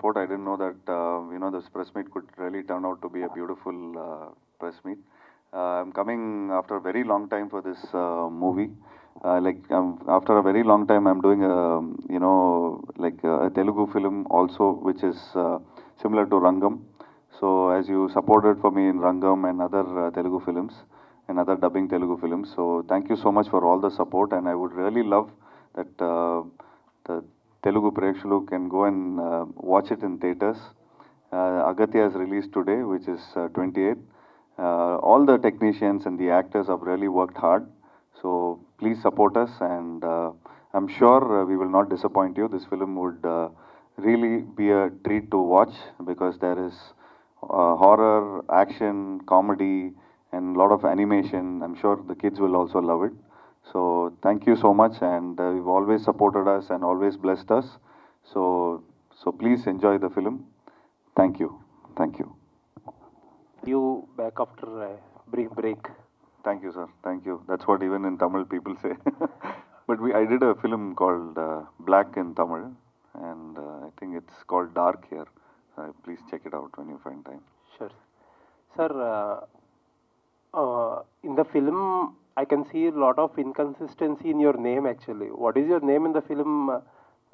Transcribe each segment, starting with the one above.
support. I didn't know that this press meet could really turn out to be a beautiful press meet. I'm coming after a very long time for this movie. After a very long time, I'm doing a Telugu film also, which is similar to Rangam. So as you supported for me in Rangam and other Telugu films and other dubbing Telugu films, so thank you so much for all the support. And I would really love that the Telugu Prekshulu can go and watch it in theaters. Aghathiyaa is released today, which is 28th. All the technicians and the actors have really worked hard. So please support us, and I'm sure we will not disappoint you. This film would really be a treat to watch because there is horror, action, comedy, and a lot of animation. I'm sure the kids will also love it. So thank you so much, and you've always supported us and always blessed us. So please enjoy the film. Thank you. Thank you. You back after a brief break. Thank you, sir. Thank you. That's what even in Tamil people say. But I did a film called Black in Tamil, and I think it's called Dark here. Please check it out when you find time. Sure. Sir, in the film, I can see a lot of inconsistency in your name actually. What is your name in the film?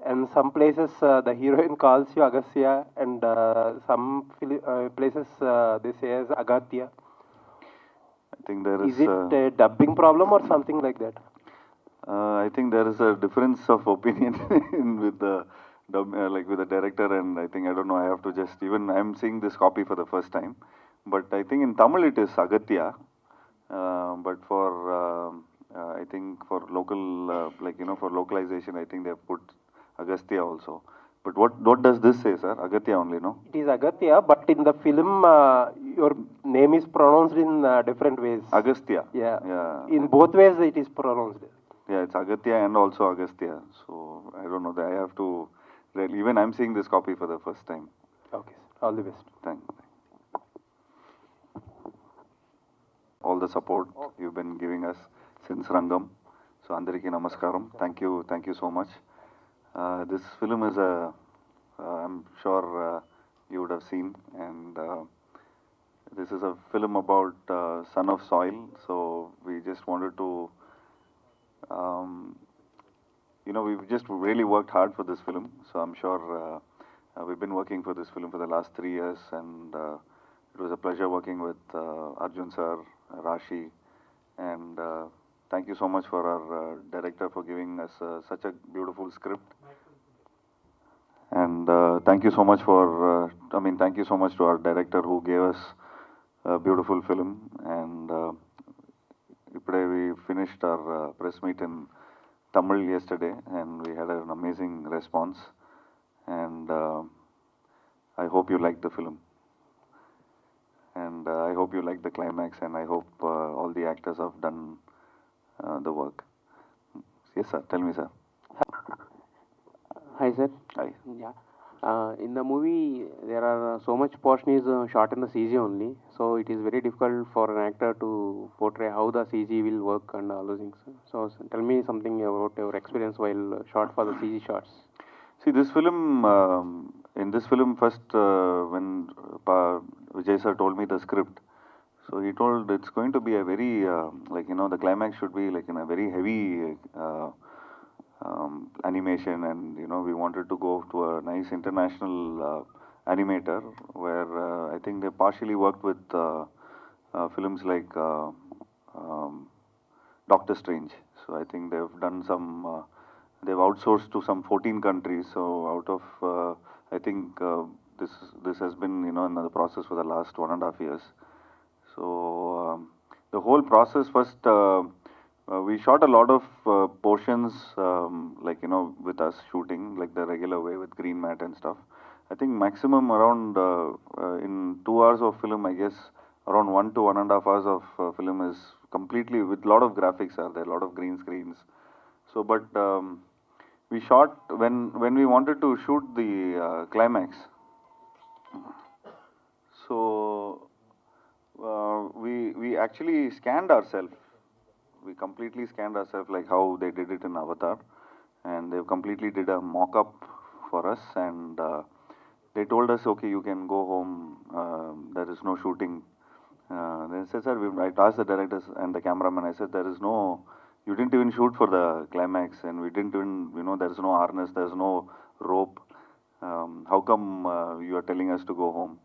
And some places the heroine calls you Aghathiyaa, and some places they say as Aghathiyaa. I think there is. Is it a dubbing problem or something like that? I think there is a difference of opinion with the with the director, and I don't know. I have to just I'm seeing this copy for the first time, but I think in Tamil it is Aghathiyaa, but for I think for local for localization, I think they have put Aghathiyaa also. But what does this say, sir? Aghathiyaa only, no? It is Aghathiyaa, but in the film, your name is pronounced in different ways. Aghathiyaa. Yeah. In both ways, it is pronounced. Yeah, it's Aghathiyaa and also Aghathiyaa. So I don't know. I have to. Even I'm seeing this copy for the first time. Okay. All the best. Thank you. All the support you've been giving us since Rangam. So Andariki Namaskaram. Thank you so much. This film is I'm sure you would have seen, and this is a film about Son of Soil. So we just wanted to, we've just really worked hard for this film. So I'm sure we've been working for this film for the last 3 years, and it was a pleasure working with Arjun sir, Rashmi, and thank you so much for our director for giving us such a beautiful script. And thank you so much thank you so much to our director who gave us a beautiful film. And today we finished our press meet in Tamil yesterday, and we had an amazing response. And I hope you liked the film. And I hope you liked the climax, and I hope all the actors have done the work. Yes, sir. Tell me, sir. Hi, sir. Hi. Yeah. In the movie, there are so much portion is shot in the CG only, so it is very difficult for an actor to portray how the CG will work and all those things. So tell me something about your experience while shot for the CG shots. See, this film, in this film, first when Vijay sir told me the script, so he told it's going to be a very, the climax should be like in a very heavy animation, and we wanted to go to a nice international animator where I think they partially worked with films like Doctor Strange. So I think they've done some, they've outsourced to some 14 countries. So out of, I think this has been in the process for the last 1.5 years. So the whole process first. We shot a lot of portions, with us shooting, like the regular way with green mat and stuff. I think maximum around, in 2 hours of film, I guess, around 1 to 1.5 hours of film is completely, with a lot of graphics are there, a lot of green screens. So, but we shot, when we wanted to shoot the climax, so we actually scanned ourselves. We completely scanned ourselves like how they did it in Avatar, and they completely did a mock-up for us, and they told us, okay, you can go home, there is no shooting. They said, sir, I asked the directors and the cameraman, I said, there is no, you didn't even shoot for the climax, and we didn't even, there is no harness, there is no rope. How come you are telling us to go home?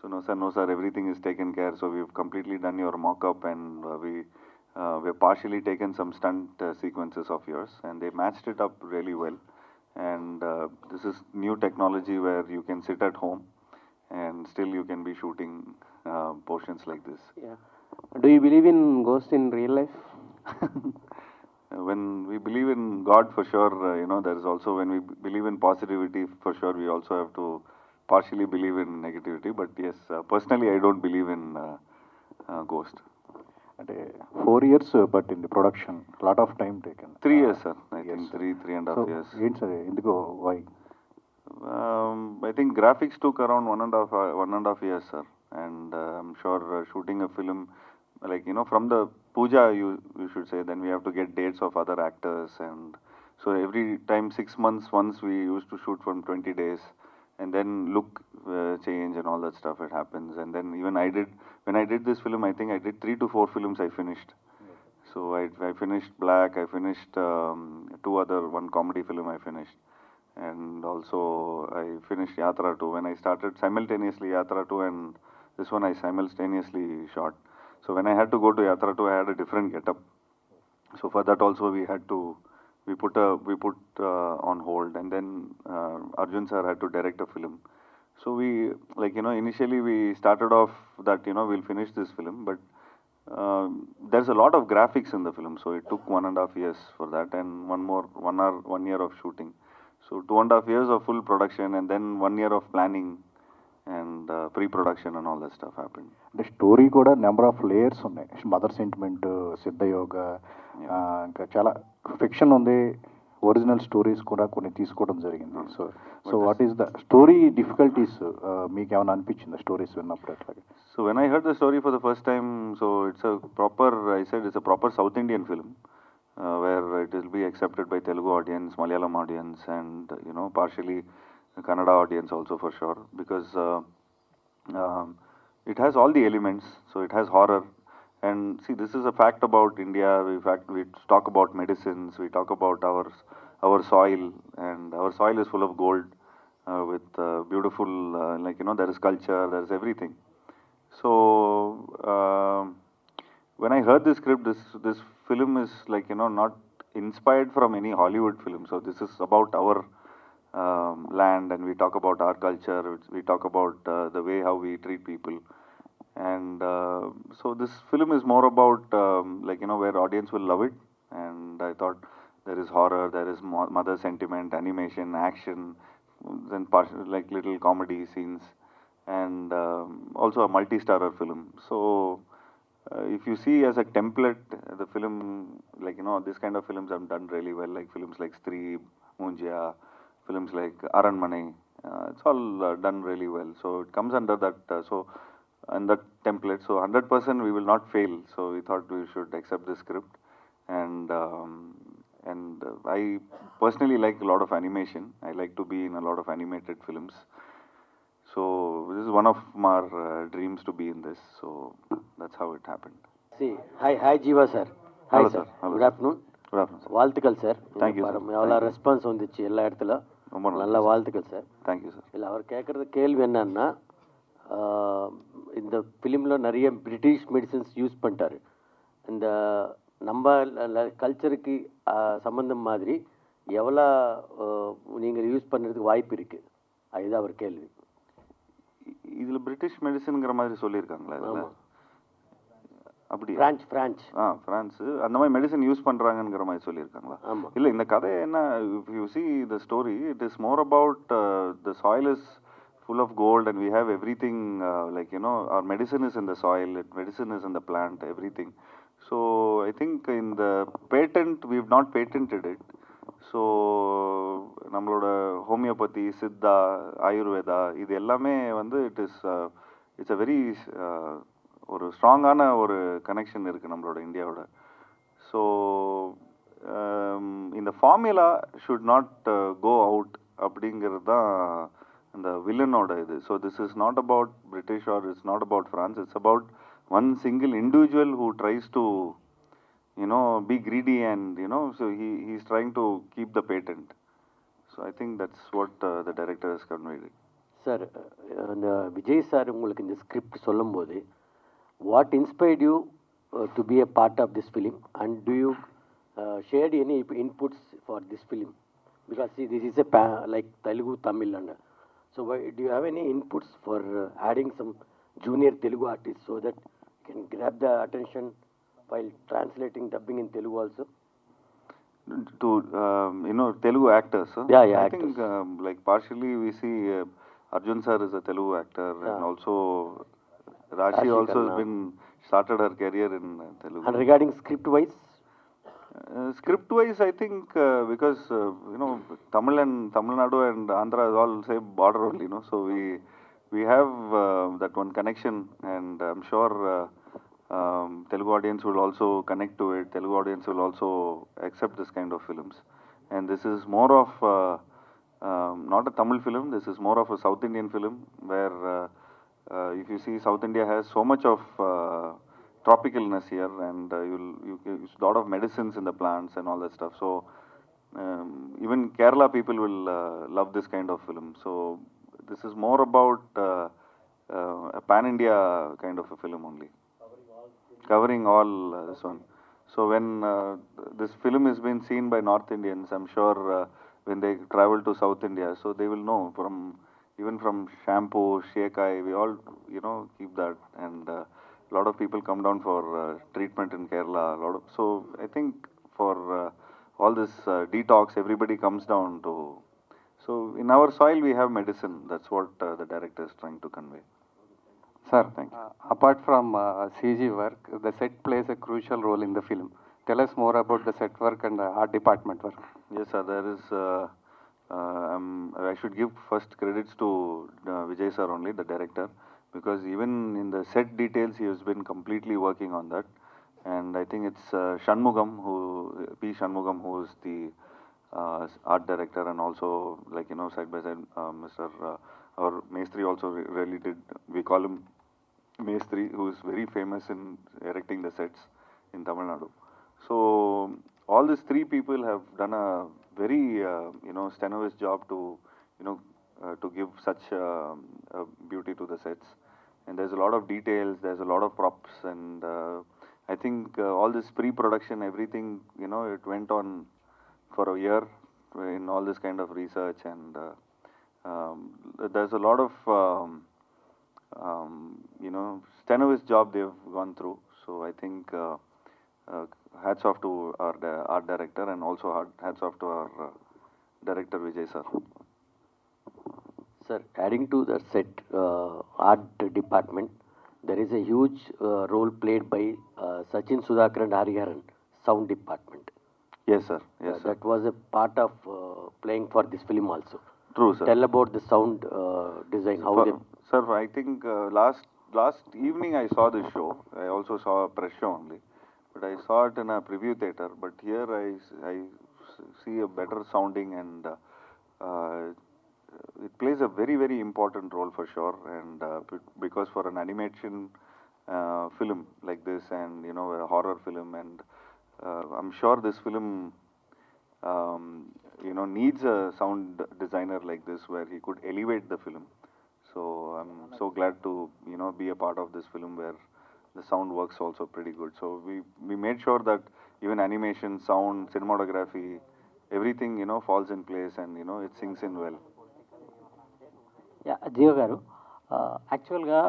So, no sir, everything is taken care. So we've completely done your mock-up, and we've partially taken some stunt sequences of yours, and they matched it up really well. And this is new technology where you can sit at home and still you can be shooting portions like this. Yeah. Do you believe in ghosts in real life? When we believe in God, for sure, there is also, when we believe in positivity, for sure, we also have to partially believe in negativity. But yes, personally, I don't believe in ghost. And 4 years, but in the production, a lot of time taken. 3 years, sir. I yes, think 3.5 years. So, why? I think graphics took around 1.5 years, sir. And I'm sure shooting a film, like, from the puja, you should say, then we have to get dates of other actors. And so every time, 6 months once, we used to shoot from 20 days. And then look change and all that stuff, it happens. And then even when I did this film, I think I did 3 to 4 films I finished. So I finished Black, I finished 1 comedy film I finished. And also I finished Yatra 2. When I started simultaneously Yatra 2 and this one, I simultaneously shot. So when I had to go to Yatra 2, I had a different getup. So for that also we put on hold, and then Arjun sir had to direct a film. So we, initially we started off that, we'll finish this film, but there's a lot of graphics in the film, so it took 1.5 years for that, and 1 year of shooting. So 2.5 years of full production, and then 1 year of planning and pre-production and all that stuff happened. The story kuda number of layers ఉన్నాయి. Mother sentiment, సిద్ధ యోగ, ఇంకా చాలా fiction ఉంది. Original stories కూడా కొన్ని తీసుకోవడం జరిగింది. So what is the story difficulties మీకు ఏమైనా అనిపించింది స్టోరీస్ విన్నప్పుడు అట్లాగే? So when I heard the story for the first time, so it's a proper South Indian film, where it will be accepted by Telugu audience, Malayalam audience, and partially Kannada audience also, for sure, because it has all the elements. So it has horror, and see, this is a fact about India. We talk about medicines, we talk about our soil, and our soil is full of gold, with beautiful, there is culture, there is everything. So when I heard this script, this film is not inspired from any Hollywood film. So this is about our land, and we talk about our culture, we talk about the way how we treat people. And so this film is more about where audience will love it. And I thought there is horror, there is mother sentiment, animation, action, then little comedy scenes, and also a multi-starrer film. So if you see as a template, the film, this kind of films have done really well, like films like Stree, Munjya, films like Aranmane, it's all done really well. So it comes under that, and that template. So 100% we will not fail. So we thought we should accept this script. And I personally like a lot of animation. I like to be in a lot of animated films. So this is one of my dreams to be in this. So that's how it happened. See, hi Jiiva sir. Hi Hello, sir. Hello, Good afternoon. Good afternoon, sir. வாழ்த்துக்கள் sir. Thank you, sir. எவ்வளோ response வந்துச்சு எல்லா இடத்துல. நல்ல வாழ்த்துக்கள் sir. Thank you, sir. இல்லை அவர் கேட்குறது கேள்வி என்னன்னா, இந்த ஃபிலிமில் நிறைய பிரிட்டிஷ் மெடிசன்ஸ் யூஸ் பண்ணிட்டாரு. இந்த நம்ம கல்ச்சருக்கு சம்மந்தம் மாதிரி எவ்வளோ நீங்கள் யூஸ் பண்ணுறதுக்கு வாய்ப்பு இருக்குது, அதுதான் அவர் கேள்வி. இதில் பிரிட்டிஷ் மெடிசனுங்கிற மாதிரி சொல்லியிருக்காங்களா? இதில் அப்படி ஃப்ரான்ஸ் அந்த மாதிரி மெடிசன் யூஸ் பண்ணுறாங்கங்கிற மாதிரி சொல்லியிருக்காங்களா? இல்லை, இந்த கதை என்ன, if you see the story, it is more about the soil is full of gold, and we have everything, our medicine is in the soil, medicine is in the plant, everything. So I think in the patent, we've not patented it. So நம்மளோட homeopathy, Siddha, Ayurveda, இது எல்லாமே it's a very ஒரு ஸ்ட்ராங்கான ஒரு connection இருக்குது நம்மளோட இந்தியாவோட. So இந்த formula should not go out அப்படிங்கிறது தான் அந்த வில்லனோட இது. So this is not about British or it's not about France, it's about one single individual who tries to be greedy, and so he's trying to keep the patent. So I think that's what the director has conveyed it. Sir, அந்த Vijay sir உங்களுக்கு இந்த script சொல்லும்போது what inspired you to be a part of this film, and do you shared any inputs for this film? Because see, this is like Telugu, Tamil, and so do you have any inputs for adding some junior Telugu artists so that you can grab the attention while translating, dubbing in Telugu also? To Telugu actors, huh? Yeah, I actors. think like partially we see Arjun sir is a Telugu actor, and also Rashmi also has been started her career in Telugu. And regarding script wise, script wise, I think because Tamil and Tamil Nadu and Andhra is all same border only, so we have that one connection, and I'm sure Telugu audience will also connect to it. Telugu audience will also accept this kind of films, and this is more of not a Tamil film. This is more of a South Indian film, where if you see, South India has so much of tropicalness here, and you use a lot of medicines in the plants and all that stuff. So even Kerala people will love this kind of film. So this is more about a pan-India kind of a film only, covering all this one. So when this film is being seen by North Indians, I'm sure when they travel to South India, so they will know even from shampoo, shekai, we all keep that, and a lot of people come down for treatment in Kerala. So I think for all this detox, everybody comes down to. So in our soil we have medicine. That's what the director is trying to convey. Sir, Thank you. apart from CG work, the set plays a crucial role in the film. Tell us more about the set work and art department work. Yes, sir. There is. I should give first credits to Vijay sir only, the director, because even in the set details he has been completely working on that. And I think it's Shanmugam, P. Shanmugam, who is the art director, and also side by side Mr. Our Mestri also really did. We call him Mestri, who is very famous in erecting the sets in Tamil Nadu. So all these three people have done a very strenuous job to to give such beauty to the sets. And there's a lot of details, there's a lot of props, and I think all this pre-production, everything, it went on for a year in all this kind of research, and there's a lot of strenuous job they've gone through. So I think hats off to our art director, and also hats off to our director Vijay sir. sir, adding to the set art department, there is a huge role played by Sachin Sudhakar and Hariharan, sound department. Yes, sir. Yes, sir. That was a part of playing for this film also. True, sir. Tell about the sound design. How they... Sir, I think last evening I saw this show. I also saw a press show only, but I saw it in a preview theater. But here I see a better sounding, and it plays a very, very important role for sure. And because for an animation film like this, and a horror film, and I'm sure this film needs a sound designer like this, where he could elevate the film. So I'm so glad to be a part of this film where the sound works also pretty good. So we made sure that even animation, sound, cinematography, everything falls in place, and it sinks in well. జీవ గారు, యాక్చువల్గా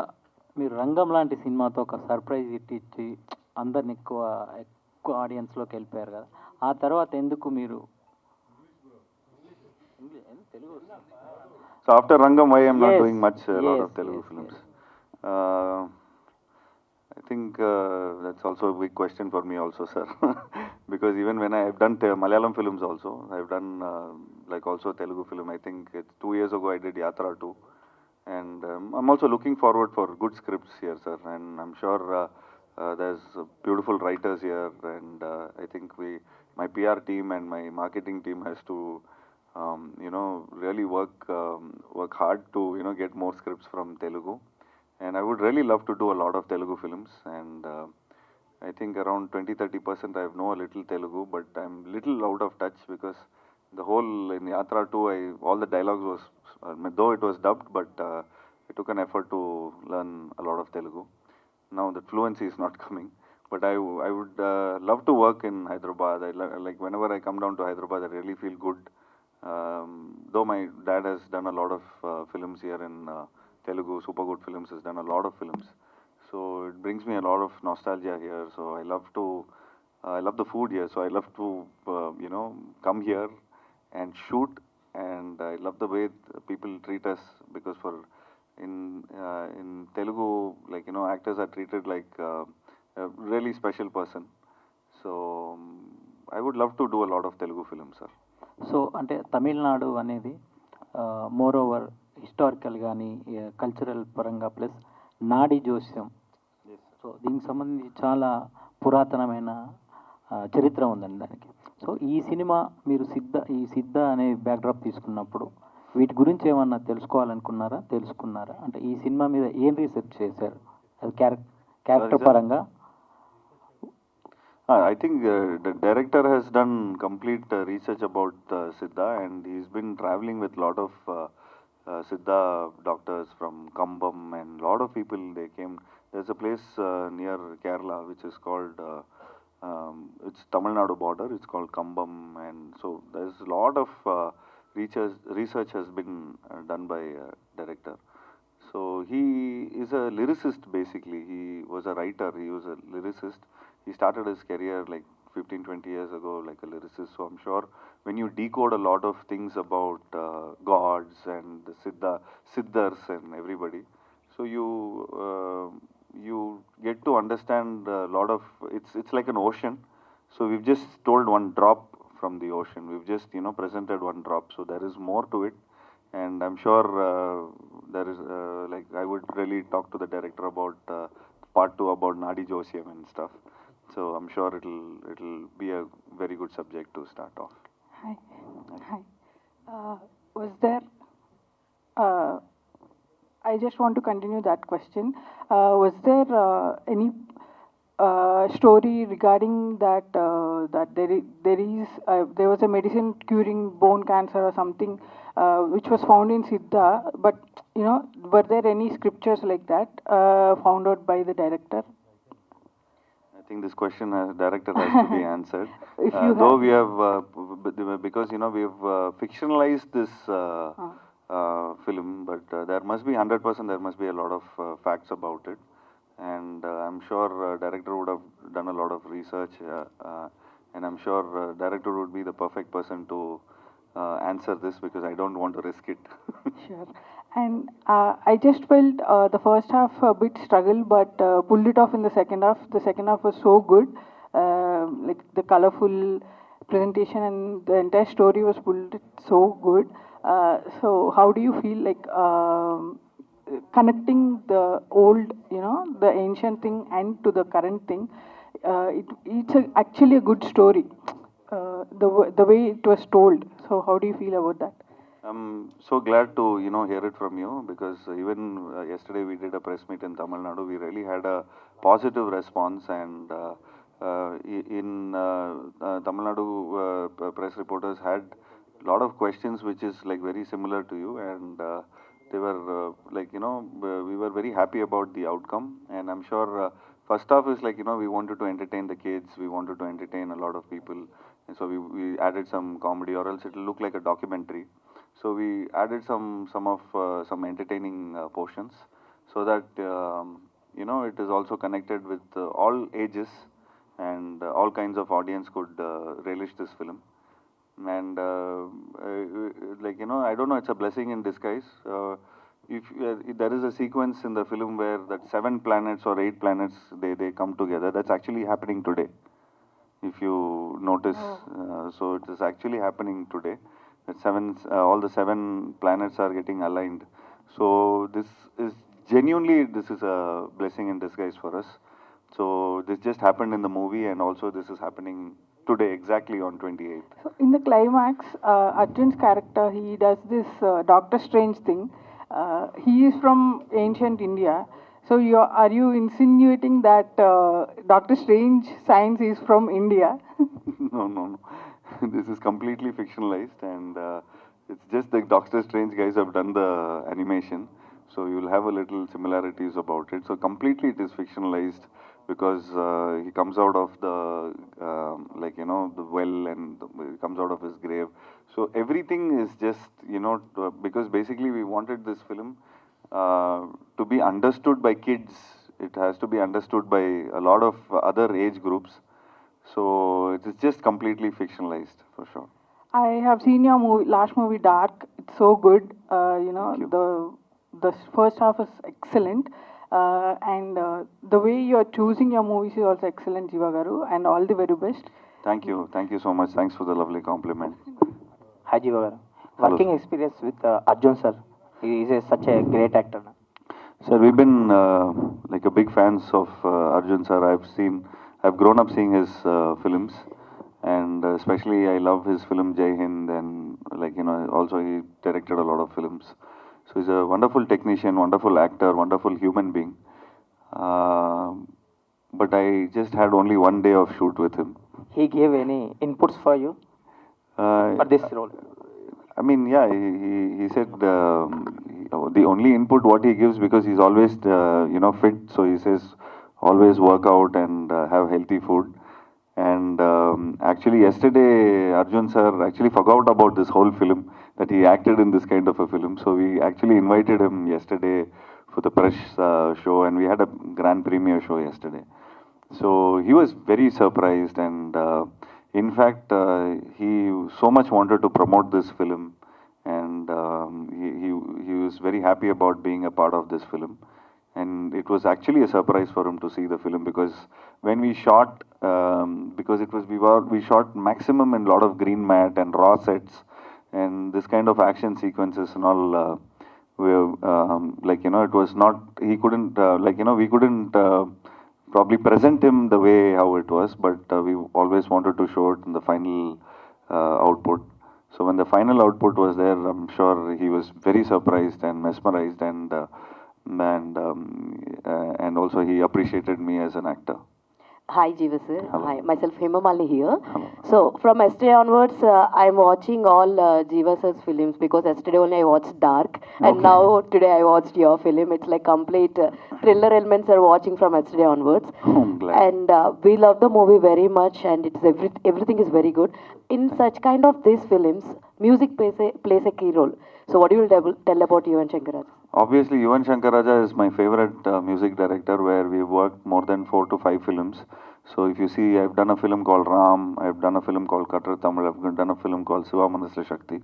మీరు రంగం లాంటి సినిమాతో ఒక surprise ఇచ్చి అందరిని ఎక్కువ ఆడియన్స్లోకి వెళ్ళిపోయారు కదా, ఆ తర్వాత ఎందుకు మీరు So after Rangam, why I'm not Yes, doing much a lot yes, of Telugu yes, films? I think that's also a big question for me also, sir. Because even when I've done Malayalam films also, I've done like also Telugu film. I think 2 years ago I did Yatra 2. And I'm also looking forward for good scripts here, sir. And I'm sure there's beautiful writers here. And I think my PR team and my marketing team has to really work hard to get more scripts from Telugu, and I would really love to do a lot of Telugu films. And I think around 20-30% I know a little Telugu, but I'm little out of touch because the whole in Yatra 2, all the dialogues was, though it was dubbed, but I took an effort to learn a lot of Telugu. Now the fluency is not coming, but I would love to work in Hyderabad. Like whenever I come down to Hyderabad, I really feel good. Though my dad has done a lot of films here in Telugu, super good films, has done a lot of films. So it brings me a lot of nostalgia here. So I love the food here. So I love to, come here and shoot. And I love the way people treat us, because in Telugu, actors are treated like a really special person. So I would love to do a lot of Telugu films, sir. So అంటే తమిళనాడు అనేది more over historical కానీ cultural పరంగా plus నాడి జోస్యం, so దీనికి సంబంధించి చాలా పురాతనమైన చరిత్ర ఉందండి దానికి. సో ఈ సినిమా మీరు సిద్ధ అనే బ్యాక్డ్రాప్ తీసుకున్నప్పుడు వీటి గురించి ఏమన్నా తెలుసుకున్నారా? అంటే ఈ సినిమా మీద ఏం రీసెర్చ్ చేశారు అది క్యారెక్టర్ పరంగా? I think the director has done complete research about Siddha, and he's been traveling with a lot of Siddha doctors from Kambam, and a lot of people, they came. There's a place near Kerala which is called, it's Tamil Nadu border, it's called Kambam, and so there's a lot of research has been done by director. So he is a lyricist basically. He was a writer, he was a lyricist. He started his career like 15-20 years ago like a lyricist. So I'm sure when you decode a lot of things about gods and the Siddhars and everybody, so you get to understand a lot of, it's like an ocean. So we've just told one drop from the ocean. We've just presented one drop. So there is more to it, and I'm sure there is I would really talk to the director about part 2 about Nadi Joshyam and stuff. So I'm sure it'll be a very good subject to start off. Hi. Was there? I just want to continue that question. Was there any story regarding that there was a medicine curing bone cancer or something which was found in Siddha, but were there any scriptures like that found out by the director? I think this question director has to be answered. Though we have, because we have fictionalized this film, but there must be 100%. There must be a lot of facts about it, and I'm sure director would have done a lot of research, and I'm sure director would be the perfect person to answer this, because I don't want to risk it. Sure. And I just felt the first half a bit struggle, but pulled it off in the second half. The second half was so good, like the colorful presentation and the entire story was pulled so good. So how do you feel like connecting the old, the ancient thing and to the current thing? It's actually a good story, the way it was told. So how do you feel about that? I'm so glad to hear it from you, because even yesterday we did a press meet in Tamil Nadu. We really had a positive response, and in Tamil Nadu press reporters had a lot of questions which is like very similar to you, and they were we were very happy about the outcome. And I'm sure first off is we wanted to entertain the kids, we wanted to entertain a lot of people, and so we added some comedy, or else it will look like a documentary. So we added some entertaining portions, so that it is also connected with all ages, and all kinds of audience could relish this film. And I don't know, it's a blessing in disguise. If there is a sequence in the film where that 7 planets or 8 planets they come together, that's actually happening today. If you notice, so it is actually happening today. All the 7 planets are getting aligned. So this is a blessing in disguise for us. So this just happened in the movie, and also this is happening today, exactly on 28th. So in the climax, Arjun's character, he does this Doctor Strange thing. He is from ancient India. So are you insinuating that Doctor Strange science is from India? No. This is completely fictionalized, and it's just the Doctor Strange guys have done the animation. So you'll have a little similarities about it. So completely it is fictionalized because he comes out of the the well, and he comes out of his grave. So everything is just because basically we wanted this film to be understood by kids. It has to be understood by a lot of other age groups. So it is just completely fictionalized for sure. I have seen your last movie, Dark. It's so good. Thank you. The first half is excellent, and the way you are choosing your movies is also excellent, Jiiva garu, and all the very best. Thank you so much. Thanks for the lovely compliment. Hi Jiiva garu. Hello. Working experience with Arjun sir. He is such a great actor. Sir, we've been like a big fans of Arjun sir. I've grown up seeing his films, and especially I love his film Jai Hind, and also he directed a lot of films. So he's a wonderful technician, wonderful actor, wonderful human being. But I just had only one day of shoot with him. He gave any inputs for you for this role? I mean, yeah, he said the only input what he gives, because he's always fit, so he says always work out and have healthy food. And actually yesterday Arjun sir actually forgot about this whole film, that he acted in this kind of a film. So we actually invited him yesterday for the press show, and we had a grand premiere show yesterday. So he was very surprised, and in fact he so much wanted to promote this film, and he was very happy about being a part of this film. And it was actually a surprise for him to see the film, because when we shot, because we shot maximum in a lot of green mat and raw sets, and this kind of action sequences and all. It was not, he couldn't, we couldn't probably present him the way how it was, but we always wanted to show it in the final output. So when the final output was there, I'm sure he was very surprised and mesmerized, and also he appreciated me as an actor. Hi Jiiva sir. Hello. Hi, myself Hema Malini here. Hello. So from yesterday onwards, I'm watching all Jiiva sir's films, because yesterday only I watched Dark, and Okay. now today I watched your film. It's like complete thriller elements are watching from yesterday onwards. I'm glad. And we love the movie very much, and it's everything is very good. In such kind of these films, music plays a key role. So what do you will tell about you and Shankar Raja? Obviously, Yuvan Shankar Raja is my favorite music director, where we worked more than 4 to 5 films. So if you see, I've done a film called Ram, I've done a film called Kattar Tamil, I've done a film called Siva Manasla Shakti,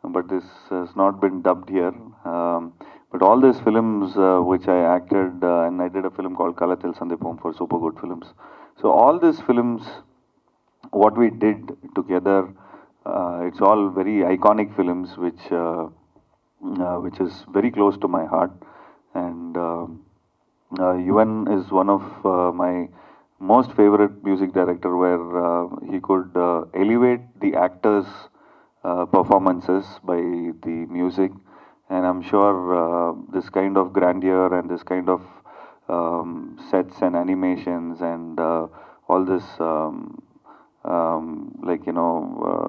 but this has not been dubbed here. But all these films which I acted, and I did a film called Kalatil Sandipom for Super Good Films. So all these films, what we did together, it's all very iconic films which is very close to my heart. And Yuvan is one of my most favorite music director, where he could elevate the actors' performances by the music. And I'm sure this kind of grandeur and this kind of sets and animations and all this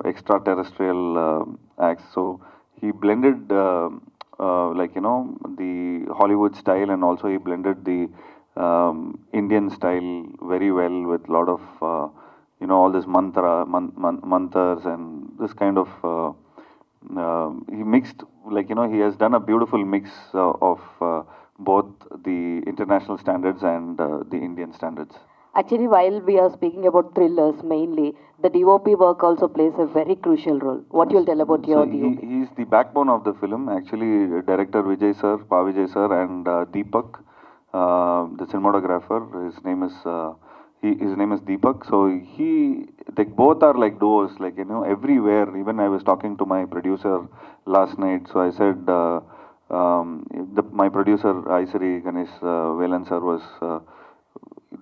extraterrestrial acts. So he blended the Hollywood style, and also he blended the Indian style very well, with a lot of all this mantras and this kind of he mixed, he has done a beautiful mix of both the international standards and the Indian standards. Actually, while we are speaking about thrillers mainly, the DOP work also plays a very crucial role. What you'll tell about your DOP? He's the backbone of the film. Actually, director Vijay sir, Pa Vijay sir, and Deepak, the cinematographer. His name is Deepak. So both are like duos, everywhere. Even I was talking to my producer last night. So I said, my producer Aisari Ganesh Velan sir was.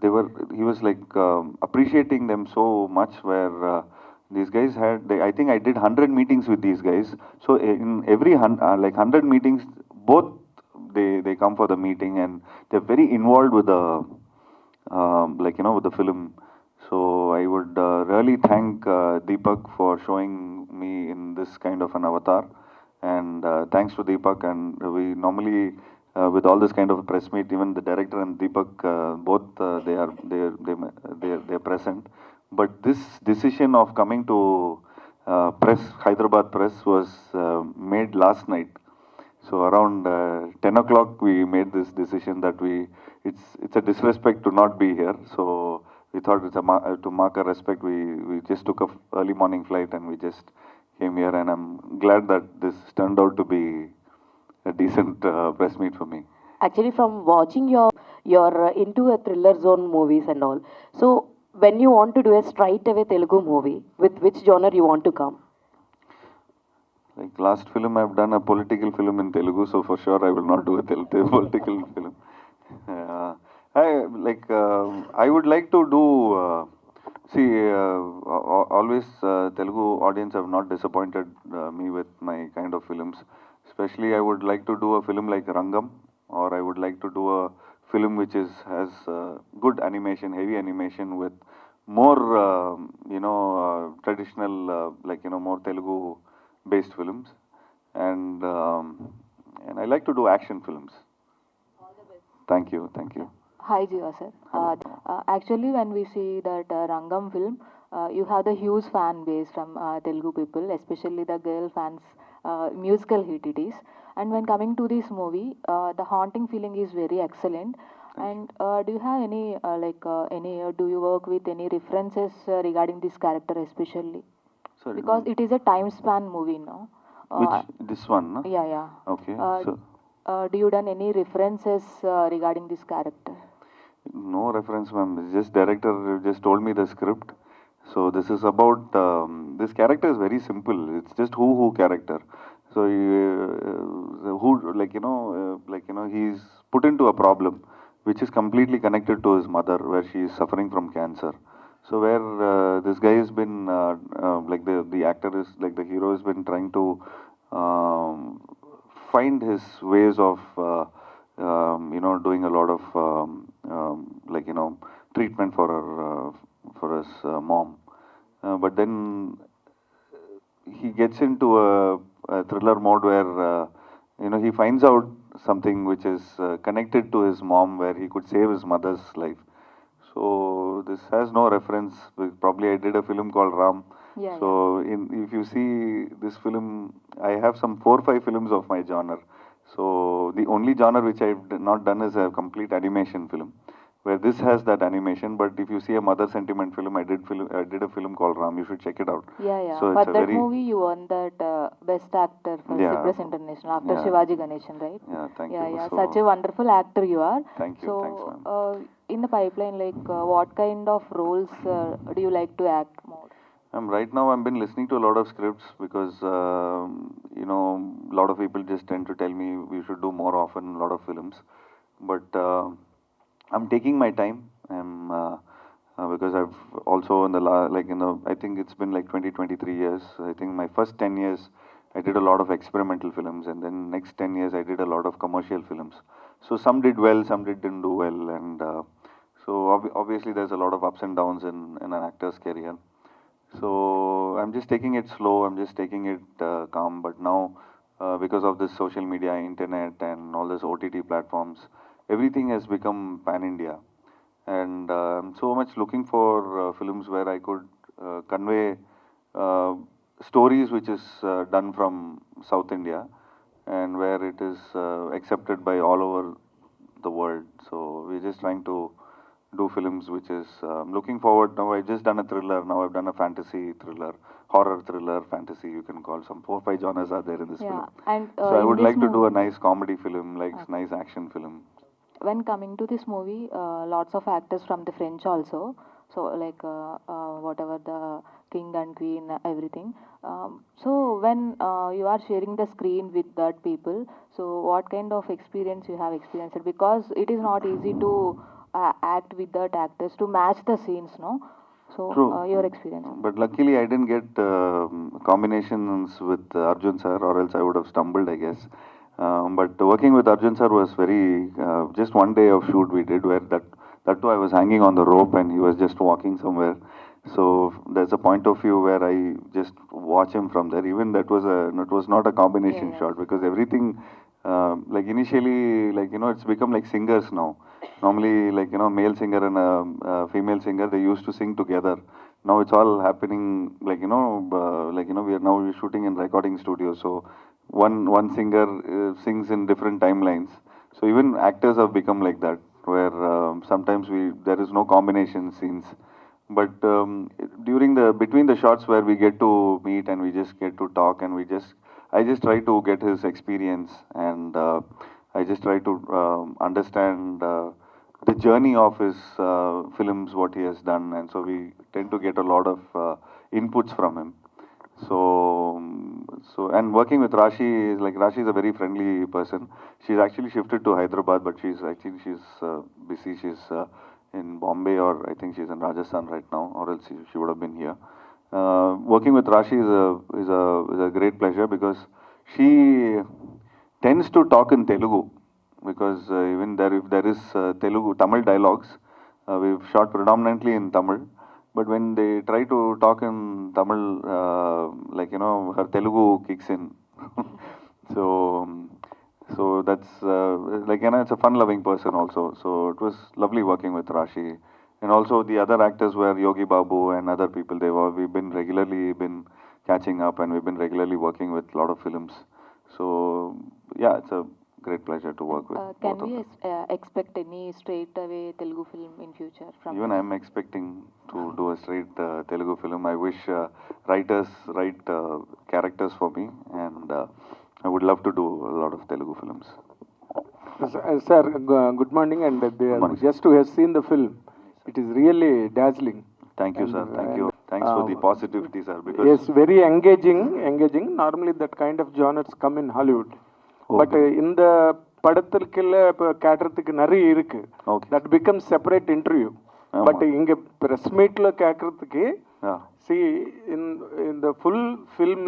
he was like appreciating them so much, where these guys had, I think I did 100 meetings with these guys. So in every 100 meetings, both they come for the meeting, and they're very involved with the with the film. So I would really thank Deepak for showing me in this kind of an avatar, and thanks to Deepak. And we normally with all this kind of press meet, even the director and Deepak, both they are present. But this decision of coming to Hyderabad press was made last night. So around 10 o'clock we made this decision that it's a disrespect to not be here. So we thought to mark our respect, we just took a early morning flight and we just came here, and I'm glad that this turned out to be a decent press meet for me. Actually, from watching you're into a thriller zone movies and all. So when you want to do a straight away Telugu movie, with which genre you want to come? Like last film, I've done a political film in Telugu, so for sure I will not do a political film. I would like to do. Always Telugu audience have not disappointed me with my kind of films. Especially, I would like to do a film like Rangam, or I would like to do a film which has good animation, heavy animation with more traditional more Telugu based films, and I like to do action films. Thank you. Hi Jiiva sir. Actually, when we see that Rangam film, you have the huge fan base from Telugu people, especially the girl fans. Musical hit it is. And when coming to this movie, the haunting feeling is very excellent. And do you have any do you work with any references regarding this character especially? Sorry, because it is a time span movie, no? This one? No? Yeah. Okay. Do you done any references regarding this character? No reference, ma'am. Just director just told me the script. So this is about this character is very simple. It's just who character. So he's put into a problem which is completely connected to his mother, where she is suffering from cancer. So where this guy has been the actor is like the hero has been trying to find his ways of doing a lot of treatment for his mom. But then he gets into a thriller mode where he finds out something which is connected to his mom, where he could save his mother's life. So this has no reference. Probably I did a film called Ram. Yeah. So if you see this film, I have some 4 or 5 films of my genre. So the only genre which I've not done is a complete animation film, where this has that animation. But if you see a mother sentiment film, I did a film called Ram. You should check it out. Yeah. So For it's a that very movie, you won that best actor for Cyprus International after Yeah. Shivaji Ganeshan, right? Yeah, thank you. Yeah. So, Such a wonderful actor you are. Thank you. So, Thanks, ma'am. in the pipeline, what kind of roles do you like to act more? Right now I've been listening to a lot of scripts because a lot of people just tend to tell me we should do more often a lot of films, but I'm taking my time. Because I've also I think it's been like 23 years. I think my first 10 years I did a lot of experimental films, and then next 10 years I did a lot of commercial films. So some did well, some didn't do well, and so obviously there's a lot of ups and downs in an actor's career. So I'm just taking it slow, I'm just taking it calm. But now, because of this social media, internet, and all these OTT platforms, everything has become pan-India. And I'm so much looking for films where I could convey stories which is done from South India, and where it is accepted by all over the world. So we're just trying to do films which is looking forward. Now I've just done a thriller, now I've done a fantasy thriller, horror thriller, fantasy, you can call. Some 4 or 5 genres are there in this film. And So I in would this like to do a movie- nice comedy film, like nice action film. When coming to this movie, lots of actors from the French also. So whatever the king and queen, everything. So when you are sharing the screen with that people, so what kind of experience you have experienced? Because it is not easy to act with that actors to match the scenes, no? So True. your experience. But luckily, I didn't get combinations with Arjun sir, or else I would have stumbled, I guess. But working with Arjun sir was very just one day of shoot we did, where that too I was hanging on the rope and he was just walking somewhere. So there's a point of view where I just watch him from there. Even that was it was not a combination shot, because everything like initially, like it's become like singers now. Normally, like male singer and a female singer, they used to sing together. Now it's all happening like we are now shooting in recording studios. So one singer sings in different timelines. So even actors have become like that, where sometimes there is no combination scenes. But between the shots where we get to meet and we just get to talk, and I just try to get his experience, and I just try to understand the journey of his films, what he has done, and so we tend to get a lot of inputs from him. And working with Rashi Rashi is a very friendly person. She's actually shifted to Hyderabad, but she's busy. She's in Bombay, or I think she's in Rajasthan right now, or else she would have been here. Working with Rashi is a great pleasure, because she tends to talk in Telugu, because even if there is Tamil dialogues, we've shot predominantly in Tamil. But when they try to talk in Tamil, her Telugu kicks in. So that's it's a fun-loving person also. So it was lovely working with Rashi, and also the other actors were Yogi Babu and other people. We've been regularly catching up, and we've been regularly working with a lot of films. So yeah, it's a great pleasure to work with. Can we expect any straight away Telugu film in future from? Even I'm expecting to do a straight Telugu film. I wish writers write characters for me, and I would love to do a lot of Telugu films. Sir, good morning, and just to have seen the film, it is really dazzling. Thank you, sir. Thank you. Thanks for the positivity, sir. Because yes, very engaging. Normally, that kind of genres come in Hollywood, but in the படத்திற்குள்ள கேட்கறதுக்கு நிறைய இருக்கு. That becomes separate interview. But இங்க press meetல கேட்கறதுக்கு see in the full film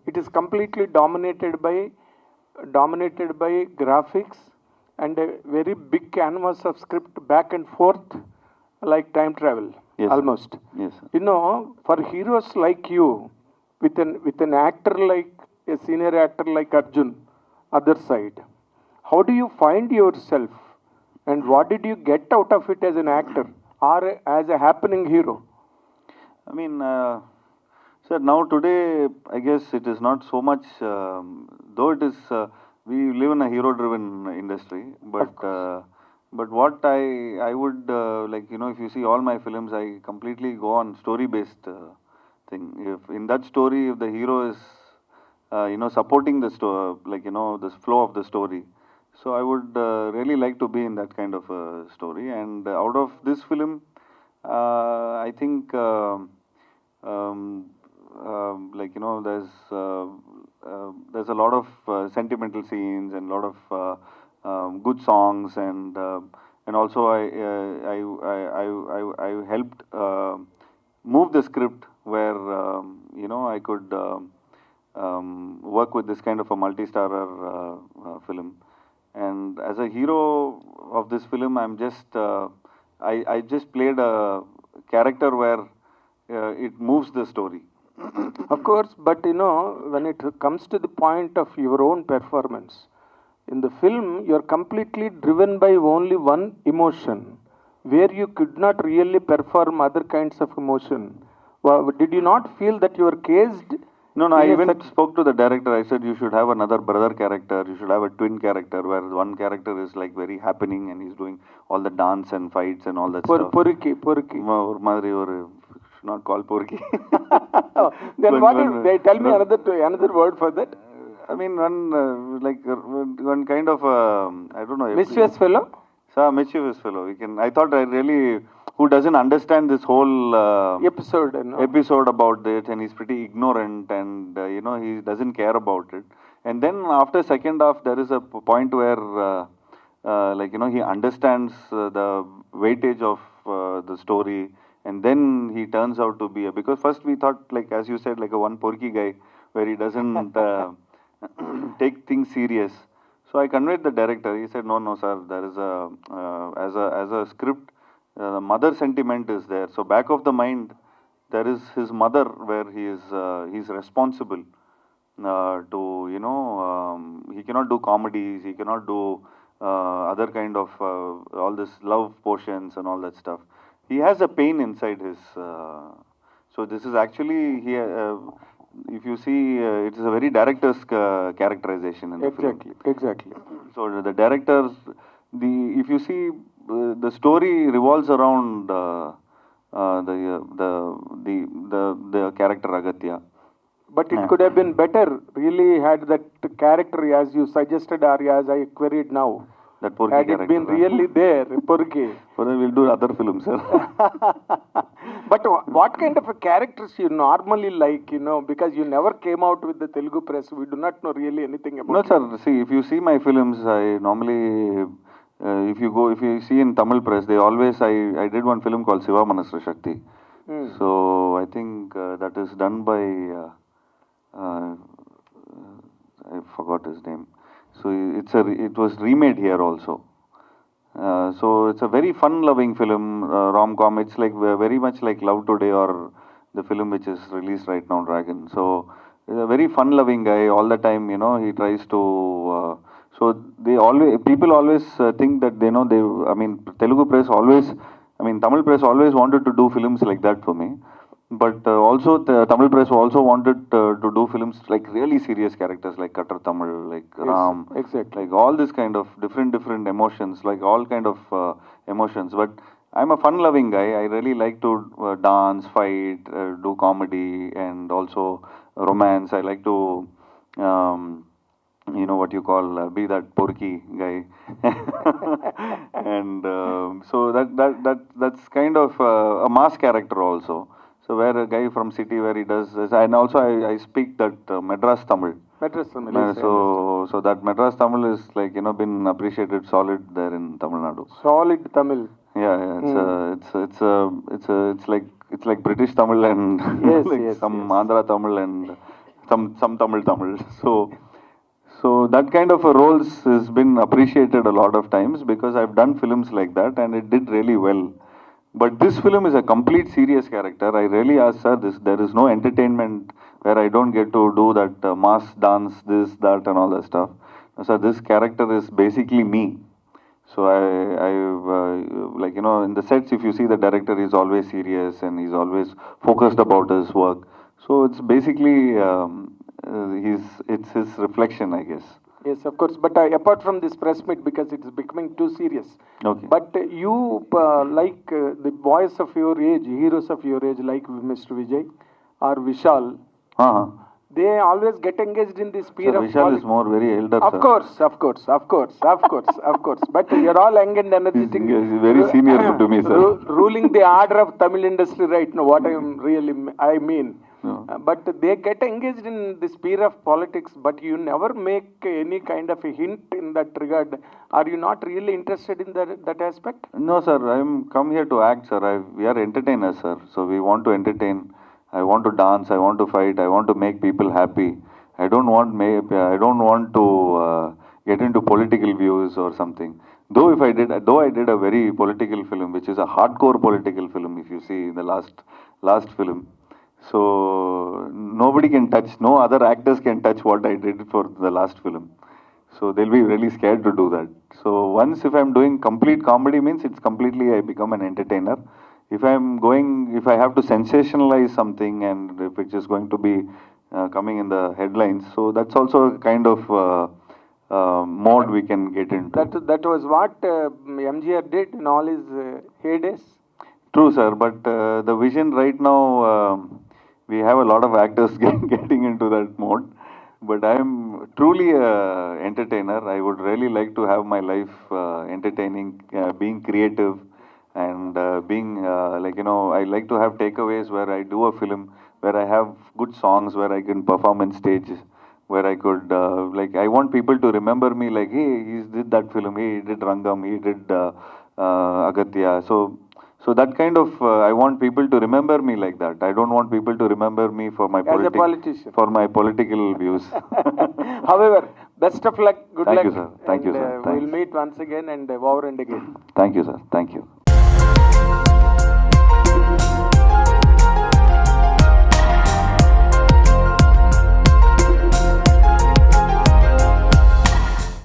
it is completely dominated by graphics and a very big canvas of script back and forth, like time travel. Yes, almost. Yes. For heroes like you, with an actor like a senior actor like Arjun, other side, how do you find yourself, and what did you get out of it as an actor or as a happening hero? I mean, sir, now today, I guess it is not so much, though it is, we live in a hero-driven industry, but what I would, if you see all my films, I completely go on story-based thing. If in that story, if the hero is, supporting the story, the flow of the story, so I would really like to be in that kind of a story. And out of this film, I think, there's a lot of sentimental scenes and a lot of good songs, and also I helped move the script where I could work with this kind of a multi-starrer film. And as a hero of this film, I'm just I just played a character where it moves the story. Of course, but when it comes to the point of your own performance, in the film, you're completely driven by only one emotion, where you could not really perform other kinds of emotion. Well, did you not feel that you were caged? No, I even spoke to the director. I said, you should have another brother character. You should have a twin character, where one character is like very happening and he's doing all the dance and fights and all that stuff. Porky. Should not call Porky. Then they tell me another word for that? I mean, one kind of, I don't know. Mischievous fellow? Sir, mischievous fellow. I thought who doesn't understand this whole episode about it, and he's pretty ignorant, and he doesn't care about it. And then after second half, there is a point where like, you know, he understands the weightage of the story, and then he turns out to be because first we thought, like, as you said, like a one porky guy where he doesn't take things serious. So I conveyed the director. He said, no, sir, there is as a script, the mother sentiment is there. So back of the mind, there is his mother where he's responsible to, you know, he cannot do comedies, he cannot do other kind of all this love potions and all that stuff. He has a pain inside his. So this is actually if you see, it is a very director's characterization in the film. Exactly. So the directors, if you see, the story revolves around the character Aghathiyaa. But it could have been better, really, had that character, as you suggested, or as I queried now. That porky had character. It been really there, porky. But then we'll do other films, sir. But what kind of a characters you normally like, you know, because you never came out with the Telugu press, we do not know really anything about it. No, sir, see, if you see my films, I normally, if you see in Tamil press, they always, I did one film called Siva Manasra Shakti. So I think that is done by, I forgot his name. So it was remade here also. So it's a very fun-loving film, rom-com. It's like very much like Love Today or the film which is released right now, Dragon. So he's a very fun-loving guy all the time. You know, he tries to. So people always think that Telugu press always, Tamil press always wanted to do films like that for me. But also the Tamil press also wanted to do films like really serious characters like Kattar Tamil, like Ram, exactly. like all this kind of different emotions, like all kind of emotions. But I'm a fun-loving guy. I really like to dance, fight, do comedy, and also romance. I like to, you know what you call, be that porky guy. And so that's kind of a mass character also. So where a guy from city where he does this, and also I speak that Madras Tamil. Madras Tamil. So that Madras Tamil is like, you know, been appreciated solid there in Tamil Nadu. Solid Tamil. Yeah. It's like British Tamil and some Andhra Tamil and some Tamil. So that kind of a roles has been appreciated a lot of times because I've done films like that and it did really well. But this film is a complete serious character. I really asked, sir, there is no entertainment where I don't get to do that mass dance, this, that, and all that stuff. So this character is basically me. So like, you know, in the sets, if you see the director is always serious and he's always focused about his work. So it's basically, it's his reflection, I guess. Yes, of course. But apart from this press meet, because it is becoming too serious. Okay. But you like the boys of your age, heroes of your age, like Mr. Vijay or Vishal. They always get engaged in this sphere of Vishal is more very elder. Of course. But you're all young and energetic. He's very senior to me, sir. Ruling the order of Tamil industry right now. What I mean. No. But they get engaged in the sphere of politics, but you never make any kind of a hint in that regard. Are you not really interested in that aspect? No, sir. I'm come here to act, sir. We are entertainers, sir. So we want to entertain. I want to dance. I want to fight. I want to make people happy. I don't want to get into political views or something. Though I did a very political film, which is a hardcore political film. If you see the last film. So nobody can touch, no other actors can touch what I did for the last film. So they'll be really scared to do that. So once if I'm doing complete comedy means it's completely I become an entertainer. If I have to sensationalize something and if it's just going to be coming in the headlines, so that's also a kind of mode we can get into. That was what MGR did in all his heydays. True, sir, but the vision right now, we have a lot of actors getting into that mode. But I am truly an entertainer. I would really like to have my life entertaining, being creative, and being like, you know, I like to have takeaways where I do a film, where I have good songs, where I can perform on stage, where I could, like, I want people to remember me like, hey, he did that film, hey, he did Rangam, he did Aghathiyaa. So that kind of, I want people to remember me like that. I don't want people to remember me for my politician. For my political views. However, best of luck, good luck. Thank you, sir. Thank you, sir. We'll meet once again and over and again. Thank you, sir. Thank you.